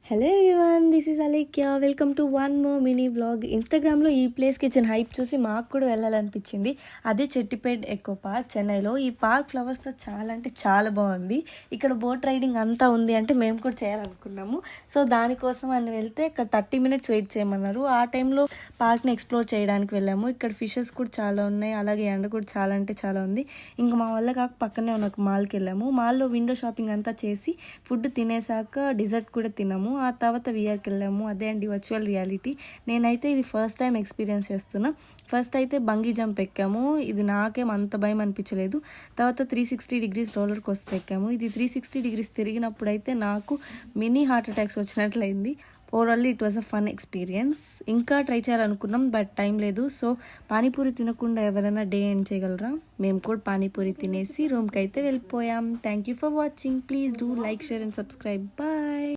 Hello everyone, this is Alekhya. Welcome to one more mini blog. ఇన్స్టాగ్రామ్లో ఈ ప్లేస్కి ఇచ్చిన హైప్ చూసి మాకు కూడా వెళ్ళాలనిపించింది. అదే చెట్టిపేట్ ఎకో పార్క్, చెన్నైలో. ఈ పార్క్ ఫ్లవర్స్తో చాలా అంటే చాలా బాగుంది. ఇక్కడ బోట్ రైడింగ్ అంతా ఉంది అంటే మేము కూడా చేయాలనుకున్నాము. సో దానికోసం అని వెళ్తే ఇక్కడ 30 minutes వెయిట్ చేయమన్నారు. ఆ టైంలో పార్క్ని ఎక్స్ప్లోర్ చేయడానికి వెళ్ళాము. ఇక్కడ ఫిషెస్ కూడా చాలా ఉన్నాయి, అలాగే ఎండ కూడా చాలా అంటే చాలా ఉంది. ఇంకా మా వల్ల కాక పక్కనే ఉన్న ఒక మాల్కి వెళ్ళాము. మాల్లో విండో షాపింగ్ అంతా చేసి ఫుడ్ తినేసాక డిజర్ట్ కూడా తిన్నాము. ఆ తర్వాత విఆర్కి వెళ్ళాము. అదే అండి వర్చువల్ రియాలిటీ. నేనైతే ఇది ఫస్ట్ టైం ఎక్స్పీరియన్స్ చేస్తున్నా. ఫస్ట్ అయితే బంగీ జంప్ ఎక్కాము. ఇది నాకేం అంత భయం అనిపించలేదు. తర్వాత 360 degrees రోలర్ కోస్టర్ ఎక్కాము. ఇది 360 degrees తిరిగినప్పుడు అయితే నాకు మినీ హార్ట్ అటాక్స్ వచ్చినట్లయింది. Overall it was a fun experience. ఇంకా ట్రై చేయాలనుకున్నాం, బట్ టైం లేదు. సో పానీపూరి తినకుండా ఎవరైనా డే ఎండ్ చేయగలరా? మేము కూడా పానీపూరి తినేసి రూమ్కి అయితే వెళ్ళిపోయాం. Thank you for watching. Please do like, share and subscribe. Bye.